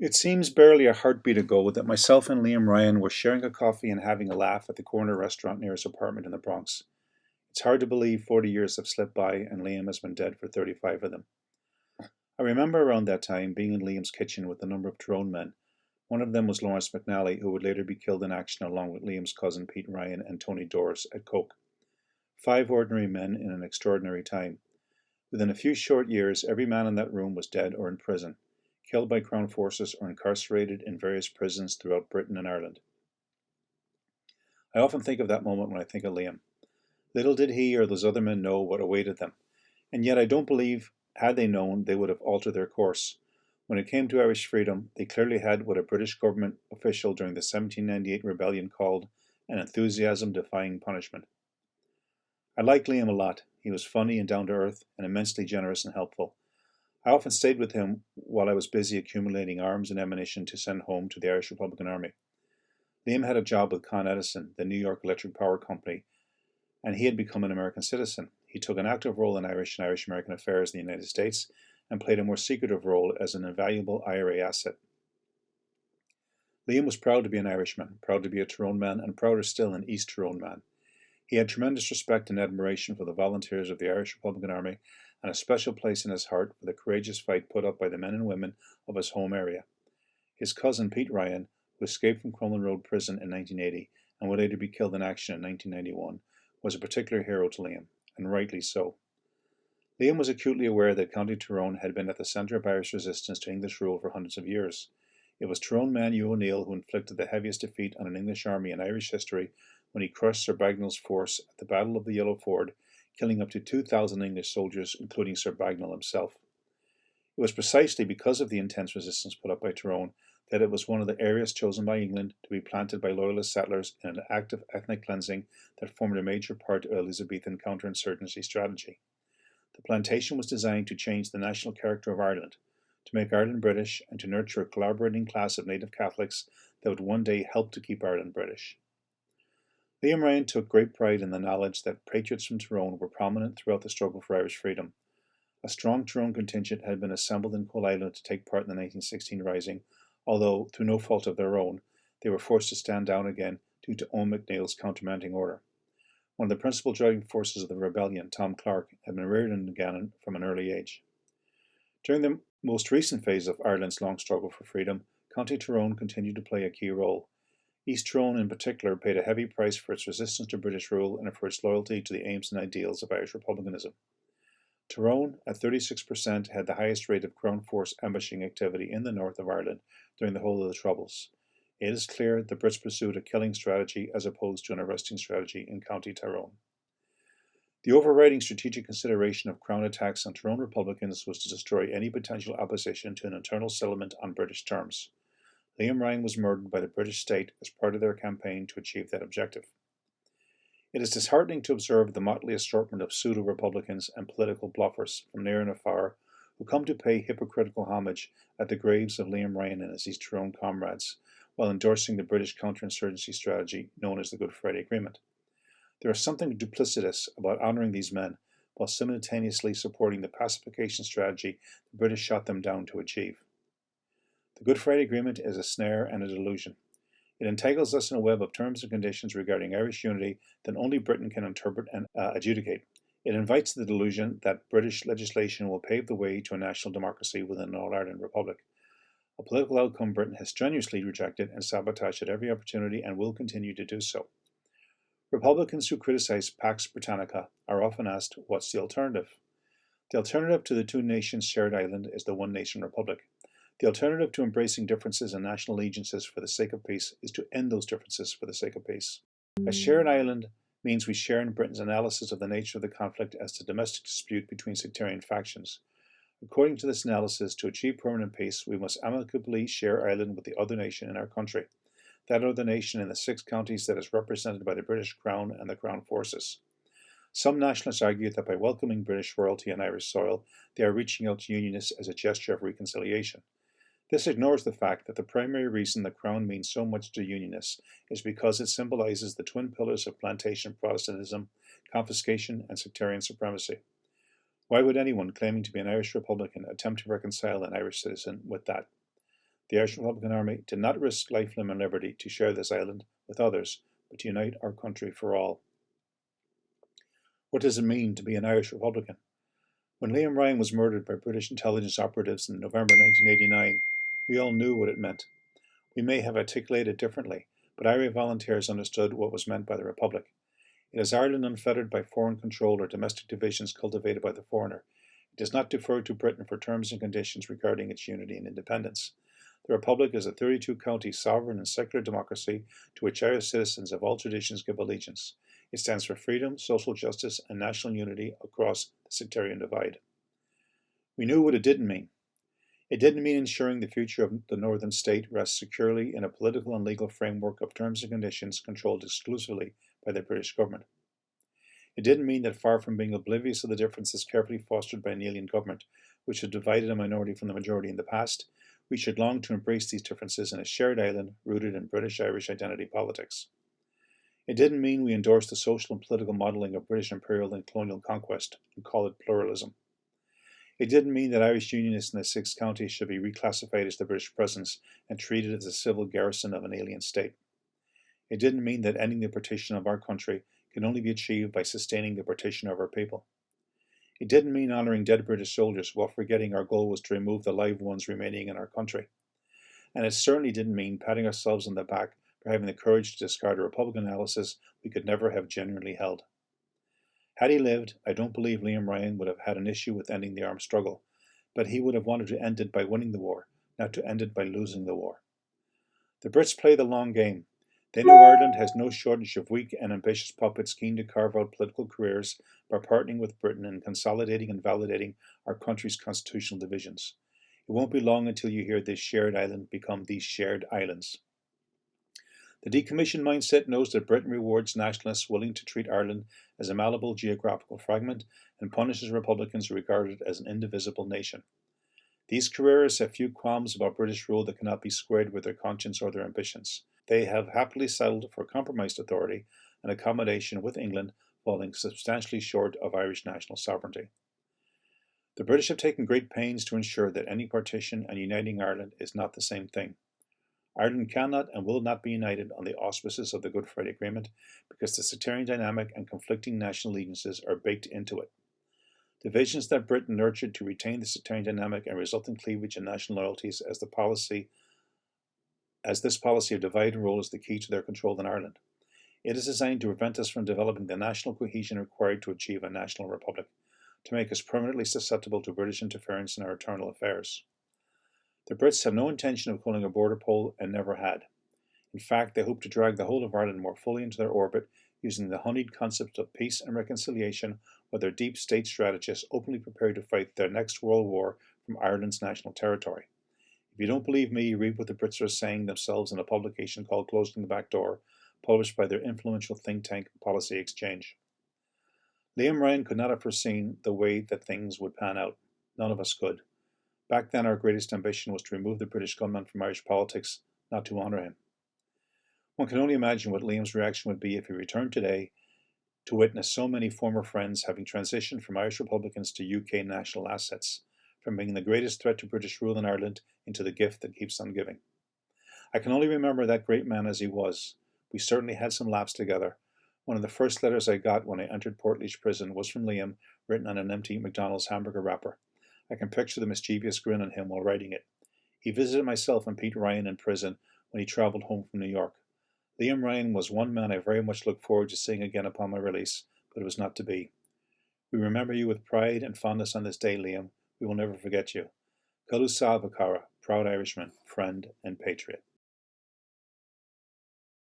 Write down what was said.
It seems barely a heartbeat ago that myself and Liam Ryan were sharing a coffee and having a laugh at the corner restaurant near his apartment in the Bronx. It's hard to believe 40 years have slipped by and Liam has been dead for 35 of them. I remember around that time being in Liam's kitchen with a number of Tyrone men. One of them was Lawrence McNally, who would later be killed in action along with Liam's cousin Pete Ryan and Tony Doris at Coke. 5 ordinary men in an extraordinary time. Within a few short years, every man in that room was dead or in prison, killed by Crown forces or incarcerated in various prisons throughout Britain and Ireland. I often think of that moment when I think of Liam. Little did he or those other men know what awaited them, and yet I don't believe, had they known, they would have altered their course. When it came to Irish freedom, they clearly had what a British government official during the 1798 rebellion called an enthusiasm defying punishment. I liked Liam a lot. He was funny and down to earth and immensely generous and helpful. I often stayed with him while I was busy accumulating arms and ammunition to send home to the Irish Republican Army. Liam had a job with ConEdison, the New York Electric Power Company, and he had become an American citizen. He took an active role in Irish and Irish-American affairs in the United States and played a more secretive role as an invaluable IRA asset. Liam was proud to be an Irishman, proud to be a Tyrone man, and prouder still an East Tyrone man. He had tremendous respect and admiration for the volunteers of the Irish Republican Army and a special place in his heart for the courageous fight put up by the men and women of his home area. His cousin Pete Ryan, who escaped from Crumlin Road Prison in 1980 and would later be killed in action in 1991, was a particular hero to Liam, and rightly so. Liam was acutely aware that County Tyrone had been at the centre of Irish resistance to English rule for hundreds of years. It was Tyrone man Hugh O'Neill who inflicted the heaviest defeat on an English army in Irish history when he crushed Sir Bagnall's force at the Battle of the Yellow Ford, killing up to 2,000 English soldiers, including Sir Bagnall himself. It was precisely because of the intense resistance put up by Tyrone that it was one of the areas chosen by England to be planted by loyalist settlers in an act of ethnic cleansing that formed a major part of Elizabethan counterinsurgency strategy. The plantation was designed to change the national character of Ireland, to make Ireland British, and to nurture a collaborating class of native Catholics that would one day help to keep Ireland British. Liam Ryan took great pride in the knowledge that patriots from Tyrone were prominent throughout the struggle for Irish freedom. A strong Tyrone contingent had been assembled in Coal Island to take part in the 1916 Rising, although, through no fault of their own, they were forced to stand down again due to Owen McNeill's countermanding order. One of the principal driving forces of the rebellion, Tom Clark, had been reared in Gannon from an early age. During the most recent phase of Ireland's long struggle for freedom, County Tyrone continued to play a key role. East Tyrone in particular paid a heavy price for its resistance to British rule and for its loyalty to the aims and ideals of Irish republicanism. Tyrone, at 36%, had the highest rate of Crown force ambushing activity in the north of Ireland during the whole of the Troubles. It is clear the Brits pursued a killing strategy as opposed to an arresting strategy in County Tyrone. The overriding strategic consideration of Crown attacks on Tyrone Republicans was to destroy any potential opposition to an internal settlement on British terms. Liam Ryan was murdered by the British state as part of their campaign to achieve that objective. It is disheartening to observe the motley assortment of pseudo-Republicans and political bluffers from near and afar who come to pay hypocritical homage at the graves of Liam Ryan and his East Tyrone comrades, while endorsing the British counterinsurgency strategy known as the Good Friday Agreement. There is something duplicitous about honouring these men, while simultaneously supporting the pacification strategy the British shot them down to achieve. The Good Friday Agreement is a snare and a delusion. It entangles us in a web of terms and conditions regarding Irish unity that only Britain can interpret and adjudicate. It invites the delusion that British legislation will pave the way to a national democracy within an All-Ireland Republic, a political outcome Britain has strenuously rejected and sabotaged at every opportunity and will continue to do so. Republicans who criticize Pax Britannica are often asked, what's the alternative? The alternative to the two nations shared island is the one nation republic. The alternative to embracing differences and national allegiances for the sake of peace is to end those differences for the sake of peace. A shared island means we share in Britain's analysis of the nature of the conflict as a domestic dispute between sectarian factions. According to this analysis, to achieve permanent peace, we must amicably share Ireland with the other nation in our country, that other nation in the 6 counties that is represented by the British Crown and the Crown forces. Some nationalists argue that by welcoming British royalty on Irish soil, they are reaching out to Unionists as a gesture of reconciliation. This ignores the fact that the primary reason the Crown means so much to Unionists is because it symbolizes the twin pillars of plantation Protestantism, confiscation, and sectarian supremacy. Why would anyone claiming to be an Irish Republican attempt to reconcile an Irish citizen with that? The Irish Republican Army did not risk life, limb and liberty to share this island with others, but to unite our country for all. What does it mean to be an Irish Republican? When Liam Ryan was murdered by British intelligence operatives in November 1989, we all knew what it meant. We may have articulated it differently, but IRA volunteers understood what was meant by the Republic. It is Ireland unfettered by foreign control or domestic divisions cultivated by the foreigner. It does not defer to Britain for terms and conditions regarding its unity and independence. The Republic is a 32-county sovereign and secular democracy to which Irish citizens of all traditions give allegiance. It stands for freedom, social justice, and national unity across the sectarian divide. We knew what it didn't mean. It didn't mean ensuring the future of the northern state rests securely in a political and legal framework of terms and conditions controlled exclusively by the British government. It didn't mean that, far from being oblivious of the differences carefully fostered by an alien government, which had divided a minority from the majority in the past, we should long to embrace these differences in a shared island rooted in British-Irish identity politics. It didn't mean we endorsed the social and political modelling of British imperial and colonial conquest and call it pluralism. It didn't mean that Irish Unionists in the 6 counties should be reclassified as the British presence and treated as a civil garrison of an alien state. It didn't mean that ending the partition of our country can only be achieved by sustaining the partition of our people. It didn't mean honouring dead British soldiers while forgetting our goal was to remove the live ones remaining in our country. And it certainly didn't mean patting ourselves on the back for having the courage to discard a Republican analysis we could never have genuinely held. Had he lived, I don't believe Liam Ryan would have had an issue with ending the armed struggle, but he would have wanted to end it by winning the war, not to end it by losing the war. The Brits play the long game. They know Ireland has no shortage of weak and ambitious puppets keen to carve out political careers by partnering with Britain and consolidating and validating our country's constitutional divisions. It won't be long until you hear this shared island become these shared islands. The decommissioned mindset knows that Britain rewards nationalists willing to treat Ireland as a malleable geographical fragment and punishes Republicans who regard it as an indivisible nation. These careerists have few qualms about British rule that cannot be squared with their conscience or their ambitions. They have happily settled for compromised authority and accommodation with England, falling substantially short of Irish national sovereignty. The British have taken great pains to ensure that any partition and uniting Ireland is not the same thing. Ireland cannot and will not be united on the auspices of the Good Friday Agreement because the sectarian dynamic and conflicting national allegiances are baked into it. Divisions that Britain nurtured to retain the sectarian dynamic and resulting cleavage in national loyalties as this policy of divide and rule is the key to their control in Ireland. It is designed to prevent us from developing the national cohesion required to achieve a national republic, to make us permanently susceptible to British interference in our internal affairs. The Brits have no intention of pulling a border pole and never had. In fact, they hope to drag the whole of Ireland more fully into their orbit using the honeyed concept of peace and reconciliation, while their deep state strategists openly prepare to fight their next world war from Ireland's national territory. If you don't believe me, read what the Brits are saying themselves in a publication called Closing the Back Door, published by their influential think tank Policy Exchange. Liam Ryan could not have foreseen the way that things would pan out. None of us could. Back then, our greatest ambition was to remove the British gunman from Irish politics, not to honour him. One can only imagine what Liam's reaction would be if he returned today to witness so many former friends having transitioned from Irish Republicans to UK national assets, from being the greatest threat to British rule in Ireland into the gift that keeps on giving. I can only remember that great man as he was. We certainly had some laughs together. One of the first letters I got when I entered Portlaoise prison was from Liam, written on an empty McDonald's hamburger wrapper. I can picture the mischievous grin on him while writing it. He visited myself and Pete Ryan in prison when he travelled home from New York. Liam Ryan was one man I very much looked forward to seeing again upon my release, but it was not to be. We remember you with pride and fondness on this day, Liam. We will never forget you. Calu Salva Cara, proud Irishman, friend and patriot.